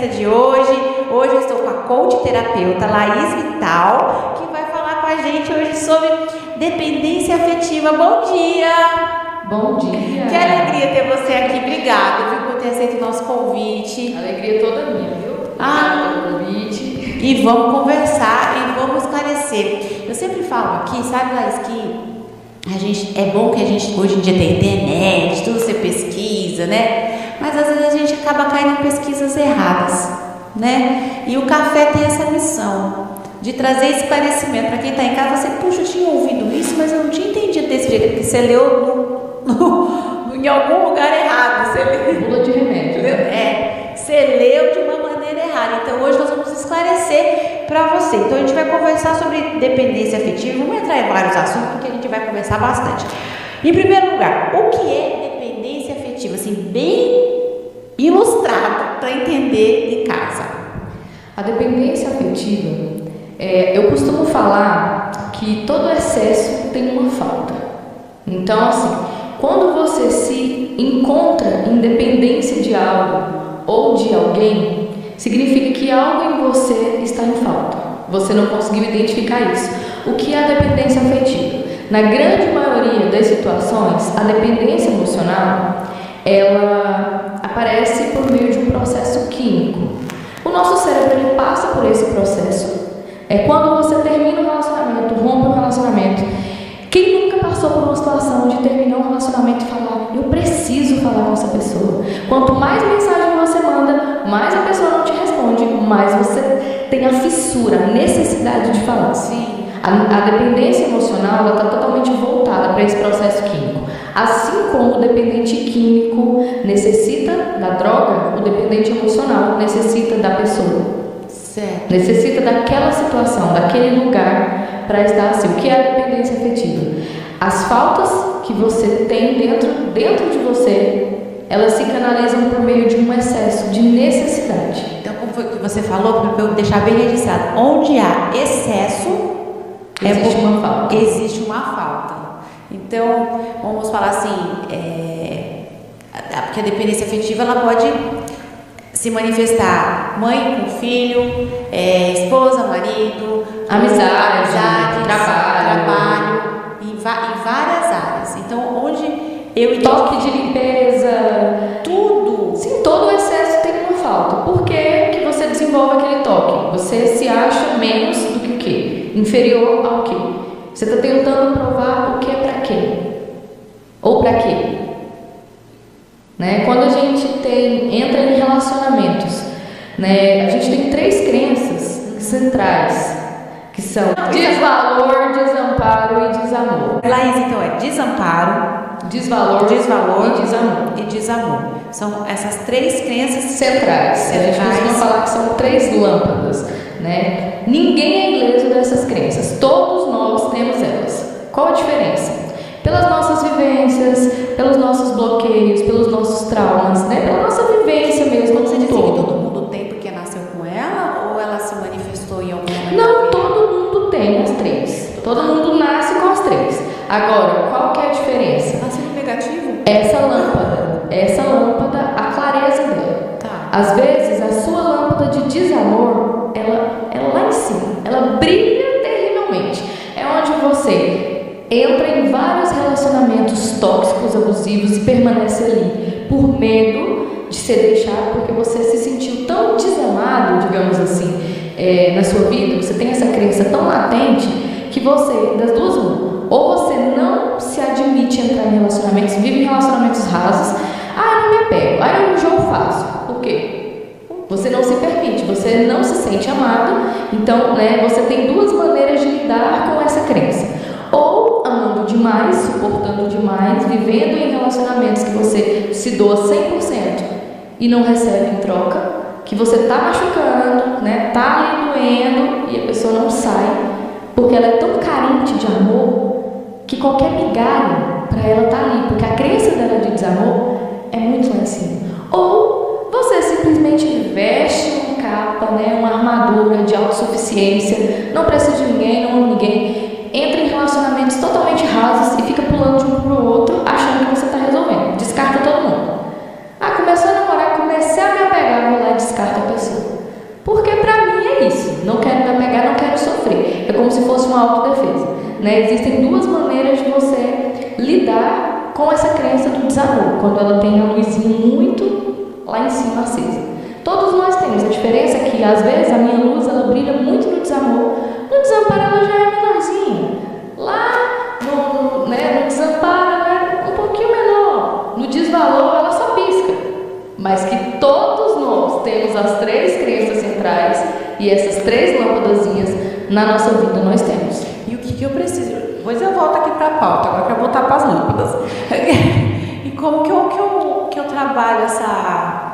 entrevista de hoje. Hoje eu estou com a coach terapeuta Laís Vital, que vai falar com a gente hoje sobre dependência afetiva. Bom dia! Bom dia! Que alegria ter você aqui. Obrigada, viu, por ter aceito o nosso convite. Alegria toda minha, viu? Obrigada pelo convite. E vamos conversar e vamos esclarecer. Eu sempre falo aqui, sabe, Laís, que é bom que a gente hoje em dia tem internet, tudo você pesquisa, né? Mas às vezes a gente acaba caindo em pesquisas erradas, né? E o café tem essa missão de trazer esclarecimento para quem está em casa. Você, puxa, eu tinha ouvido isso, mas eu não tinha entendido desse jeito, porque você leu em algum lugar errado. Você leu, bula de remédio. Você leu de uma maneira errada. Então hoje nós vamos esclarecer para você. Então a gente vai conversar sobre dependência afetiva. Vamos entrar em vários assuntos porque a gente vai conversar bastante. Em primeiro lugar, o que é dependência afetiva? Assim, bem ilustrado para entender em casa. A dependência afetiva, eu costumo falar que todo excesso tem uma falta. Então, assim, quando você se encontra em dependência de algo ou de alguém, significa que algo em você está em falta. Você não conseguiu identificar isso. O que é a dependência afetiva? Na grande maioria das situações, a dependência emocional, ela aparece por meio de um processo químico. O nosso cérebro ele passa por esse processo. É quando você termina um relacionamento, rompe um relacionamento. Quem nunca passou por uma situação de terminar um relacionamento e falar, eu preciso falar com essa pessoa? Quanto mais mensagem você manda, mais a pessoa não te responde, mais você tem a fissura, a necessidade de falar. Sim. A dependência emocional está totalmente voltada para esse processo químico. Assim como o dependente químico necessita da droga, o dependente emocional necessita da pessoa. Certo. Necessita daquela situação, daquele lugar para estar assim. O que é a dependência afetiva? As faltas que você tem dentro de você, elas se canalizam por meio de um excesso de necessidade. Então, como foi que você falou, para eu deixar bem registrado, onde há excesso, existe uma falta. Então, vamos falar assim, porque a dependência afetiva ela pode se manifestar mãe com filho, esposa, marido, amizade, trabalho, em várias áreas. Então, onde eu toque de limpeza, tudo. Sim, todo o excesso tem uma falta. Por que você desenvolve aquele toque? Você se acha menos do que o quê? Inferior ao quê? Você está tentando provar o que é para quê? Ou para quê? Né? Quando a gente entra em relacionamentos, né, a gente tem 3 crenças centrais, que são desvalor, desamparo e desamor. Laís, então desamparo, desvalor e desamor. São essas 3 crenças centrais. A gente costuma falar que são 3 lâmpadas, né? Ninguém é ileso dessas crenças. Todos nós temos elas. Qual a diferença? Pelas nossas vivências, pelos nossos bloqueios, pelos nossos traumas, né? Pela nossa vivência mesmo. Quando você disse que todo mundo tem porque nasceu com ela ou ela se manifestou em algum momento? Não, todo mundo tem as 3. Todo mundo nasce com as 3. Agora, qual que é a diferença? Nasce negativo? Essa lâmpada, a clareza dela. Tá. Às vezes, a sua lâmpada de desamor, ela é lá em cima. Ela brilha terrivelmente. É onde você entra em vários relacionamentos tóxicos, abusivos e permanece ali por medo de ser deixado, porque você se sentiu tão desamado, digamos assim, na sua vida. Você tem essa crença tão latente que você, das duas uma, ou você não se admite entrar em relacionamentos, vive em relacionamentos rasos. Eu não me apego, eu enjoo fácil. Por quê? Você não se permite, você não se sente amado. Então, né, você tem 2 maneiras de lidar com essa crença. Ou amando demais, suportando demais, vivendo em relacionamentos que você se doa 100% e não recebe em troca, que você está machucando, né, tá ali doendo e a pessoa não sai, porque ela é tão carente de amor que qualquer migalha para ela tá ali, porque a crença dela de desamor é muito lá em cima. Ou você simplesmente veste uma capa, né, uma armadura de autossuficiência, não precisa de ninguém, não ama ninguém, entra em relacionamentos totalmente rasos e fica pulando de um pro outro, achando que você está resolvendo, descarta todo mundo. Começou a namorar, comecei a me apegar, vou lá e descarta a pessoa. autodefesa, né? Existem duas maneiras de você lidar com essa crença do desamor, quando ela tem a luzinha muito lá em cima acesa. Todos nós temos, a diferença é que às vezes a minha luz ela brilha muito no desamor, no desamparo ela já é menorzinha, lá no desamparo ela é um pouquinho menor, no desvalor ela só pisca, mas que todos nós temos as três crenças centrais e essas três lâmpadazinhas na nossa vida nós temos. E o que eu preciso? Depois eu volto aqui para a pauta, agora eu quero voltar para as lâmpadas. E como que eu trabalho essa...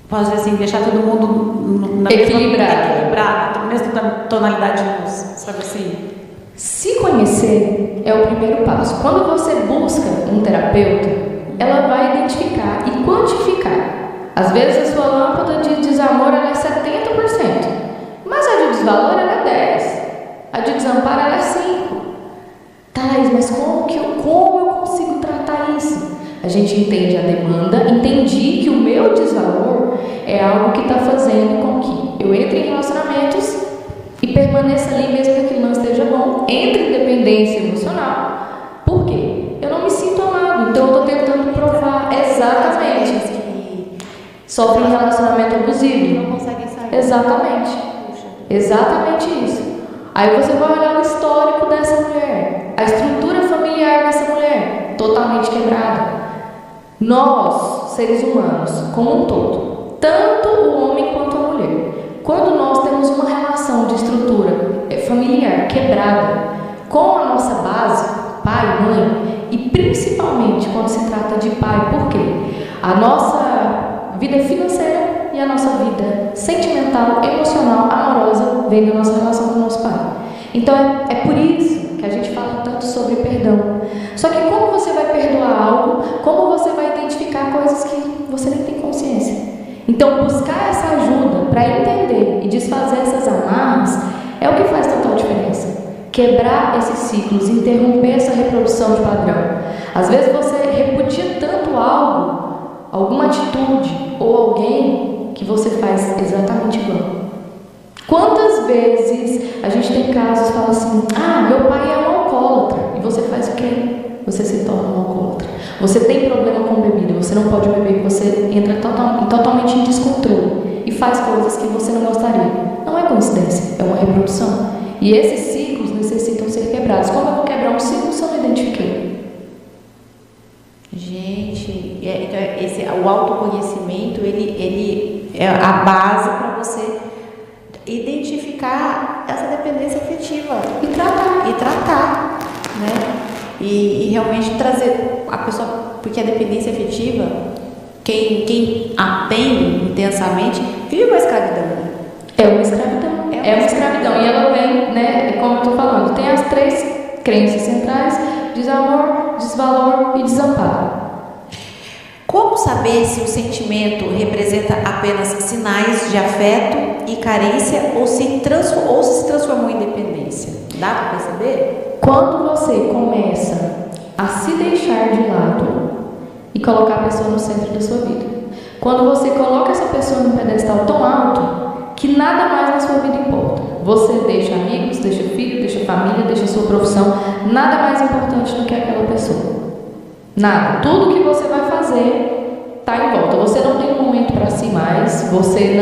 Posso dizer assim, deixar todo mundo equilibrado, na mesma tonalidade de luz, sabe assim? Se conhecer é o primeiro passo. Quando você busca um terapeuta, ela vai identificar e quantificar. Às vezes a sua lâmpada de desamor ela é 70%, mas a de desvalor ela é 10%, a de desamparo ela é 5%. Thais, mas como eu consigo tratar isso? A gente entende a demanda, entendi que o meu desvalor é algo que está fazendo com que eu entre em relacionamentos e permaneça ali mesmo que aquilo não esteja bom, entre em dependência emocional. Por quê? Eu não me sinto amado, então eu estou tentando provar exatamente. Sofre um relacionamento abusivo. Não consegue sair. Exatamente. Exatamente isso. Aí você vai olhar o histórico dessa mulher, a estrutura familiar dessa mulher, totalmente quebrada. Nós, seres humanos, como um todo, tanto o homem quanto a mulher, quando nós temos uma relação de estrutura familiar quebrada com a nossa base, pai, mãe, e principalmente quando se trata de pai, por quê? A nossa vida financeira e a nossa vida sentimental, emocional, amorosa vem da nossa relação com o nosso pai. Então é por isso que a gente fala tanto sobre perdão. Só que como você vai perdoar algo, como você vai identificar coisas que você nem tem consciência? Então buscar essa ajuda para entender e desfazer essas amarras é o que faz total diferença. Quebrar esses ciclos, interromper essa reprodução de padrão. Às vezes você repudia tanto algo, alguma atitude ou alguém que você faz exatamente igual. Quantas vezes a gente tem casos que fala assim: ah, meu pai é um alcoólatra, e você faz o quê? Você se torna um alcoólatra. Você tem problema com bebida, você não pode beber, você entra totalmente em descontrole e faz coisas que você não gostaria. Não é coincidência, é uma reprodução. E esses ciclos necessitam ser quebrados. Como eu vou quebrar um ciclo se eu não identifiquei? Gente, o autoconhecimento ele é a base para você identificar essa dependência afetiva e tratar, né? E realmente trazer a pessoa, porque a dependência afetiva, quem a tem intensamente, vive uma escravidão. É uma escravidão. É uma escravidão. E ela vem, né, como eu estou falando, tem as três crenças centrais: desamor, desvalor e desamparo. Como saber se o sentimento representa apenas sinais de afeto e carência ou se transformou em dependência? Dá para perceber? Quando você começa a se deixar de lado e colocar a pessoa no centro da sua vida, quando você coloca essa pessoa num pedestal tão alto que nada mais na sua vida importa, você deixa amigos, deixa filho, deixa família, deixa sua profissão, nada mais importante do que aquela pessoa. Nada. Tudo que você vai fazer está em volta. Você não tem um momento para si mais, você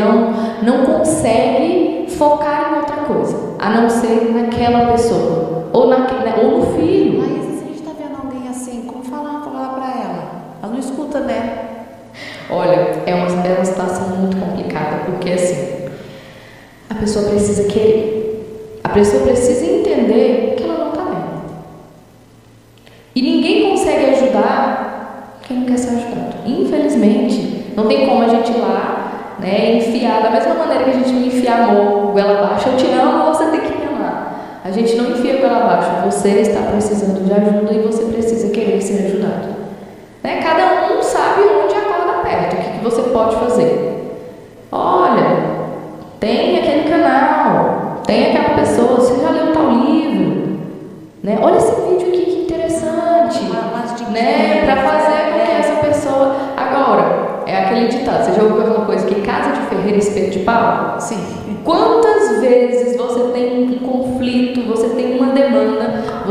não consegue focar em outra coisa, a não ser naquela pessoa, ou no filho. Mas se a gente está vendo alguém assim, como falar para ela? Ela não escuta, né? Olha, é uma situação muito complicada, porque assim, a pessoa precisa querer, a pessoa precisa entender que ela não está bem. E ninguém consegue ajudar quem não quer ser ajudado. Infelizmente, não tem como a gente ir lá, né, enfiar, da mesma maneira que a gente não enfia amor goela abaixo: eu te amo, você tem que me amar. A gente não enfia goela abaixo: você está precisando de ajuda e você precisa querer ser ajudado. Né? Cada um sabe onde a corda aperta, o que você pode fazer. Olha, tem aquele canal, tem aquela pessoa, você já leu tal livro, né? Olha esse vídeo aqui, que interessante, né? Para fazer com que essa pessoa... Agora, é aquele ditado, você já ouviu aquela coisa que casa de ferreiro é espeto de pau? Sim. Quantas vezes você tem um conflito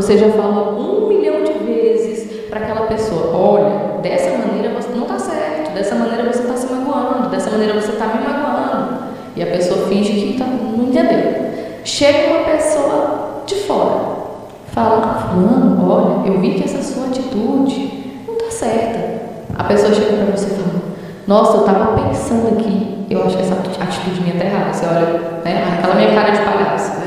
você já fala 1 milhão de vezes para aquela pessoa: olha, dessa maneira você não está certo, dessa maneira você está se magoando, dessa maneira você está me magoando. E a pessoa finge que não entendeu. Chega uma pessoa de fora, fala: fulano, olha, eu vi que essa sua atitude não está certa. A pessoa chega para você e fala: nossa, eu estava pensando aqui, eu acho que essa atitude minha está errada. Você olha, né, aquela minha cara de palhaço.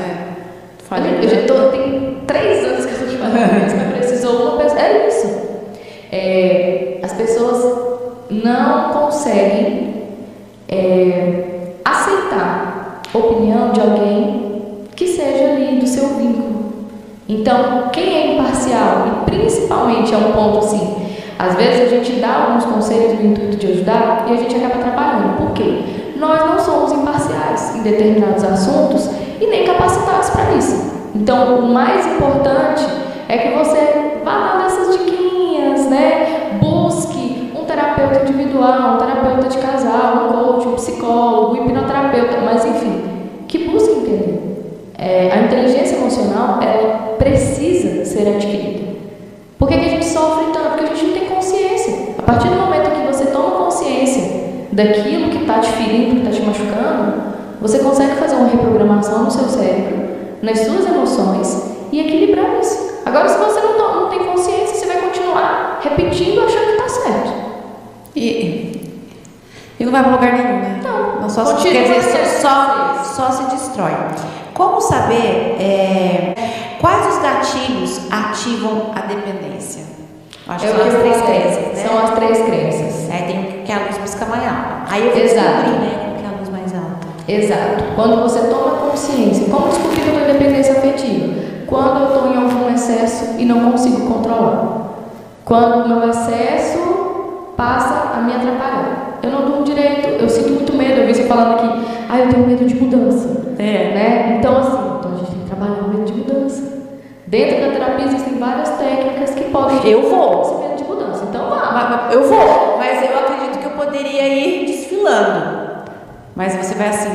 Eu já tem 3 anos que eu estou te falando isso, mas precisou uma pessoa. É isso. As pessoas não conseguem aceitar a opinião de alguém que seja ali do seu vínculo. Então, quem é imparcial, e principalmente é um ponto assim, às vezes a gente dá alguns conselhos no intuito de ajudar e a gente acaba atrapalhando. Por quê? Nós não somos imparciais em determinados assuntos e nem capacitados para isso. Então, o mais importante é que você vá lá nessas diquinhas, né? Busque um terapeuta individual, um terapeuta de casal, um coach, um psicólogo, um hipnoterapeuta, mas enfim, que busque entender. A inteligência emocional, ela precisa ser adquirida. Por que a gente sofre tanto? Porque a gente não tem consciência. A partir do momento que você toma consciência daquilo que está te ferindo, que está te machucando, você consegue fazer uma reprogramação no seu cérebro, nas suas emoções e equilibrar isso. Agora, se você não tem consciência, você vai continuar repetindo, achando que está certo. E não vai para lugar nenhum, né? Não só quer dizer, só se destrói. Como saber quais os gatilhos ativam a dependência? Acho que são as 3 crenças, né? São as 3 crenças. Tem que a luz pisca mais alta. Aí eu vou descobrir, né, que é a luz mais alta. Exato. Quando você toma consciência, como descobrir que eu estou em dependência afetiva? Quando eu estou em algum excesso e não consigo controlar. Quando o meu excesso passa a me atrapalhar. Eu não durmo direito, eu sinto muito medo. Eu vi você falando aqui: eu tenho medo de mudança. Né? Então, assim, a gente tem que trabalhar o medo de mudança. Dentro da terapia existem várias técnicas que podem esse medo de mudança. Então, eu vou, mas eu acredito que eu poderia ir desfilando. Mas você vai assim,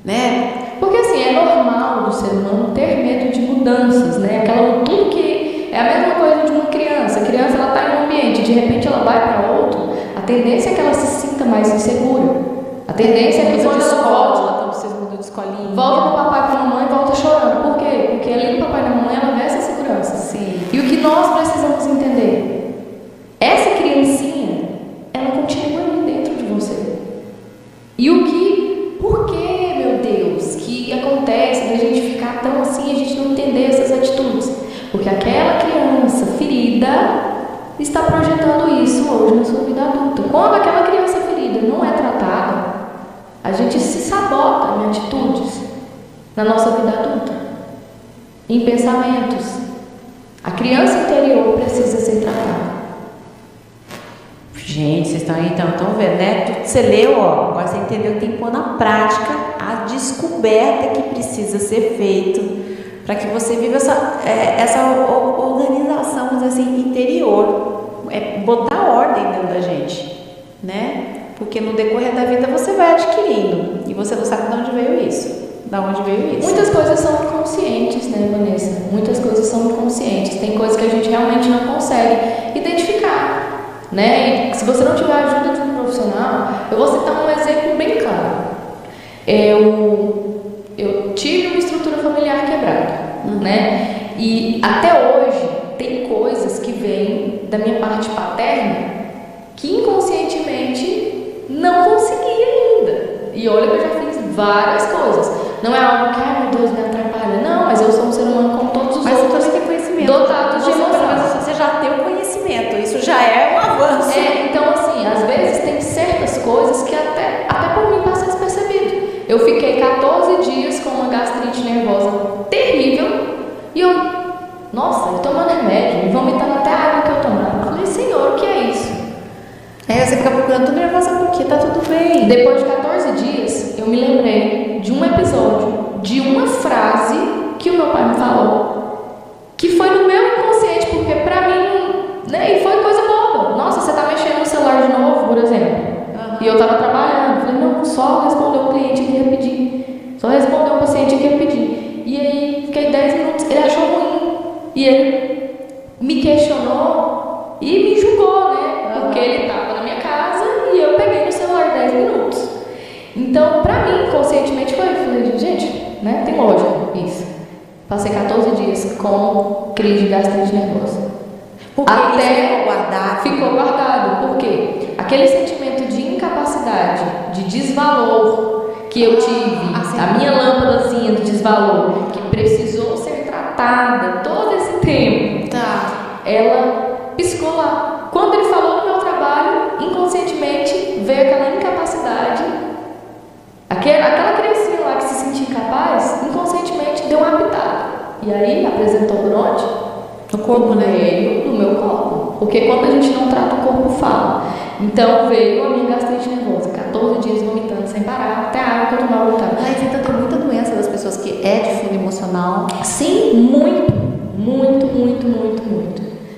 né? Porque assim, é normal do ser humano ter medo de mudanças, né? Tudo que é a mesma coisa de uma criança. A criança, ela está em um ambiente, de repente ela vai para outro, a tendência é que ela se sinta mais insegura. A tendência é que quando ela volta no papai e para a mamãe, volta chorando. Por quê? Porque ali no papai e na mamãe ela vê essa segurança. Sim. E o que nós precisamos entender? Essa criancinha, ela continua ali dentro de você. E por que, meu Deus, que acontece da gente ficar tão assim, a gente não entender essas atitudes? Porque aquela criança ferida está projetando isso hoje na sua vida adulta. Quando aquela criança ferida não é tratada, a gente se sabota em atitudes na nossa vida adulta, em pensamentos. A criança interior precisa ser tratada. Gente, vocês estão vendo, né? Tudo que você leu, agora você entendeu que tem que pôr na prática a descoberta que precisa ser feito para que você viva essa organização, vamos dizer assim, interior. Botar ordem dentro da gente, né? Porque no decorrer da vida você vai adquirindo e você não sabe de onde veio isso. Muitas coisas são inconscientes, né, Vanessa? Muitas coisas são inconscientes. Tem coisas que a gente realmente não consegue identificar, né? E se você não tiver a ajuda de um profissional, eu vou citar um exemplo bem claro. Eu tive uma estrutura familiar quebrada, né? E até hoje tem coisas que vêm da minha parte paterna que inconscientemente não consegui ainda. E olha que eu já fiz várias coisas. Não é algo que, meu Deus, me atrapalha. Não, mas eu sou um ser humano como todos os outros. Mas você tem conhecimento. Dotados de emoção. Você já tem o conhecimento. Isso já é um avanço. Então, assim, às vezes tem certas coisas que até por mim passa despercebido. Eu fiquei 14 dias com uma gastrite nervosa terrível. E eu tomando remédio, vomitando até a água que eu tomava. Eu falei: Senhor, o que é isso? Você fica procurando, tô nervosa porque tá tudo bem. Depois de 14 dias, eu me lembrei de um episódio, de uma frase que o meu pai me falou, que foi no meu inconsciente, porque pra mim, né, e foi coisa boba. Nossa, você tá mexendo no celular de novo, por exemplo. E eu tava trabalhando. Falei: não, só responder um cliente aqui rapidinho. Só responder um paciente aqui rapidinho. E aí, fiquei 10 minutos. Ele achou ruim. Então, pra mim, conscientemente foi, falei, gente, né, tem lógica isso. Passei 14 dias com crise de gastrite nervosa. Porque Até isso ficou guardado. Ficou guardado. Por quê? Aquele sentimento de incapacidade, de desvalor que eu tive, a minha lâmpadazinha de desvalor, que precisou ser tratada todo esse tempo, ela piscou lá. Quando ele falou no meu trabalho, inconscientemente veio aquela incapacidade, aquela criancinha lá que se sentia incapaz, inconscientemente deu uma pitada. E aí apresentou por onde? No corpo, né? Veio no meu corpo. Porque quando a gente não trata, o corpo fala. Então veio a minha gastrite nervosa, 14 dias vomitando sem parar, até a água que eu tomava vomitava. Mas então tem muita doença das pessoas que é de fundo emocional. Sim, muito.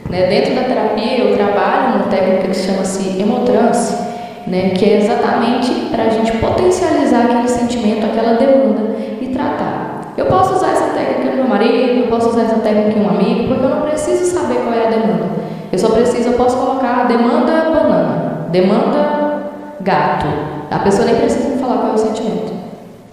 Né? Dentro da terapia eu trabalho uma técnica que chama-se hemotranse, né? Que é exatamente para a gente potencializar aquele sentimento, aquela demanda e tratar. Eu posso usar essa técnica no meu marido, eu posso usar essa técnica em um amigo, porque eu não preciso saber qual é a demanda. Eu posso colocar a demanda banana, demanda gato. A pessoa nem precisa me falar qual é o sentimento.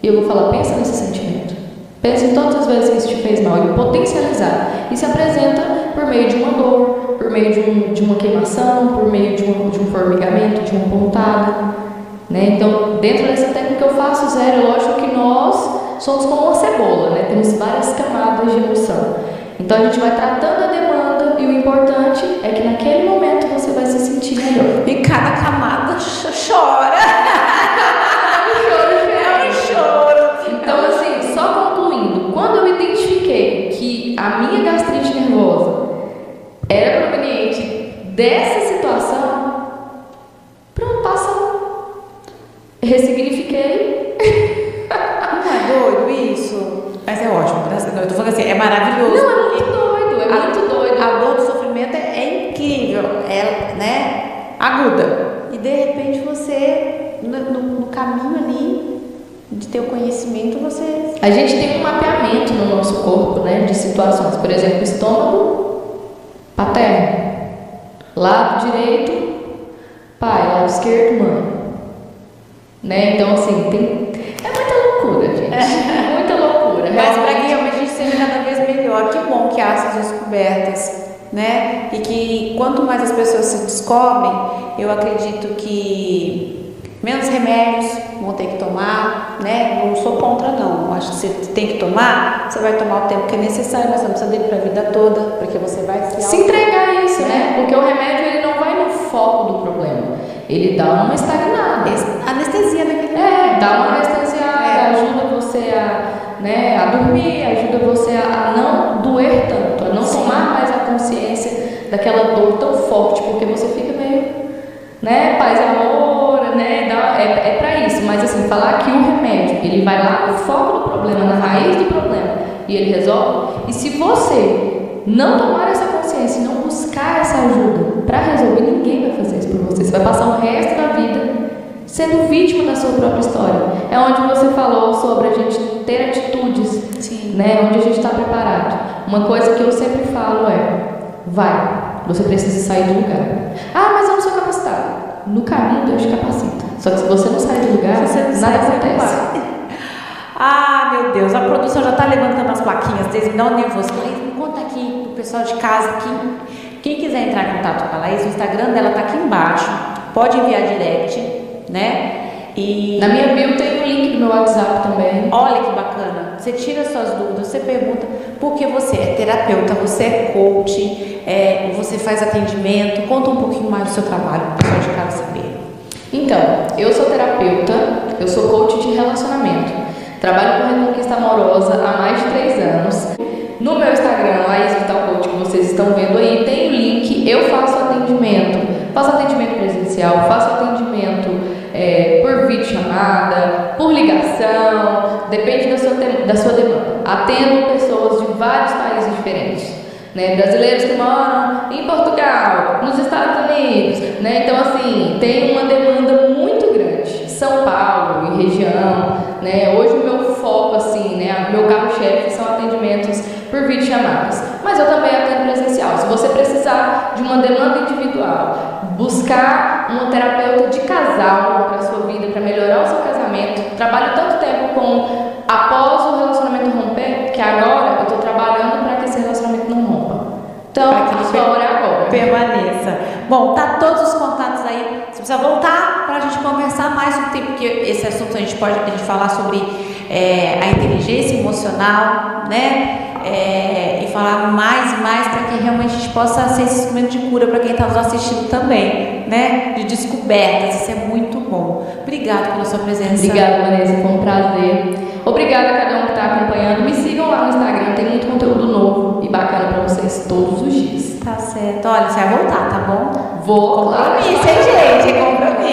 E eu vou falar, pensa nesse sentimento. Pense em todas as vezes que isso te fez mal e potencializar. E se apresenta por meio de uma dor, por meio de uma queimação, por meio de um formigamento, de uma pontada. Né? Então, dentro dessa técnica eu faço zero. Lógico que nós somos como uma cebola, né? Temos várias camadas de emoção. Então, a gente vai tratando a demanda e o importante é que naquele momento você vai se sentir melhor. E cada camada chora. É um choro. Então, assim, só concluindo, quando eu identifiquei que a minha gastrite nervosa era proveniente dessa situação, pronto, passou. Ressignifiquei. Não é doido isso? Mas é ótimo, eu tô falando assim, é maravilhoso. Não, é muito doido, é muito doido. A dor do sofrimento é incrível, é, né, aguda. E de repente você, no caminho ali, de ter o conhecimento, você... A gente tem um mapeamento no nosso corpo, né, de situações. Por exemplo, estômago paterno, lado direito pai, lado esquerdo mãe, né? Então assim, é muita loucura, gente. Muita loucura. Mas para que realmente a gente seja cada vez melhor, que bom que há essas descobertas, né? E que quanto mais as pessoas se descobrem, eu acredito que menos remédios vão ter que tomar, né? Não sou contra, não. Eu acho que você tem que tomar, você vai tomar o tempo que é necessário, mas você não precisa dele para a vida toda, porque você vai se entregar a isso, né? Porque o remédio ele não vai no foco do problema, ele dá uma estagnada. Anestesia daquele dá uma anestesiada, ajuda você a dormir, ajuda você a não doer tanto, a não tomar mais a consciência daquela dor tão forte, porque você fica meio, né, paz e amor, né, é pra isso. Mas assim, falar que o remédio, ele vai lá no foco do problema, na raiz do problema, e ele resolve, e se você não tomar essa consciência e não buscar essa ajuda para resolver, ninguém vai fazer isso por você. Você vai passar o resto da vida sendo vítima da sua própria história. É onde você falou sobre a gente ter atitudes, sim, né, onde a gente está preparado. Uma coisa que eu sempre falo você precisa sair do lugar. Mas eu não sou capacitado. No caminho Deus te capacita. Só que se você não sair do lugar, nada acontece. Meu Deus, a produção já está levantando as plaquinhas deles, me dá um nervoso. Laís, conta aqui pro pessoal de casa, quem quiser entrar em contato com a Laís, o Instagram dela tá aqui embaixo, pode enviar direct, né? E na minha bio tem o link do meu WhatsApp também. Olha que bacana, você tira suas dúvidas, você pergunta, porque você é terapeuta, você é coach, você faz atendimento, conta um pouquinho mais do seu trabalho, para o pessoal de casa saber. Então, eu sou terapeuta, eu sou coach de relacionamento, trabalho com reconquista amorosa há mais de 3 anos. No meu Instagram, Laís Vital Coach, que vocês estão vendo aí, tem o link. Eu faço atendimento presencial, faço atendimento por videochamada, por ligação, depende da sua demanda. Atendo pessoas de vários países diferentes, né? Brasileiros que moram em Portugal, nos Estados Unidos, né? Então assim, tem uma demanda muito grande. São Paulo e região, né? Hoje o meu foco, assim, né? Meu carro-chefe são atendimentos por videochamadas, mas eu também atendo presencial. Se você precisar de uma demanda individual, buscar uma terapeuta de casal para a sua vida, para melhorar o seu casamento, trabalho tanto tempo com após o relacionamento romper, que agora eu tô trabalhando para que esse relacionamento não rompa. Então, a sua hora é agora. Permaneça. Bom, tá todos os contatos aí. Você precisa voltar para a gente conversar mais um tempo, porque esse assunto a gente falar sobre a inteligência emocional, né? E falar mais e mais para que realmente a gente possa ser esse instrumento de cura para quem está nos assistindo também, né? De descobertas, isso é muito bom. Obrigada pela sua presença. Obrigada, Vanessa, foi um prazer. Obrigada a cada um que está acompanhando. Me sigam lá no Instagram, tem muito conteúdo novo e bacana para vocês todos os dias. Tá certo. Olha, você vai voltar, tá bom? Vou. Compromisso, hein, gente? É compromisso.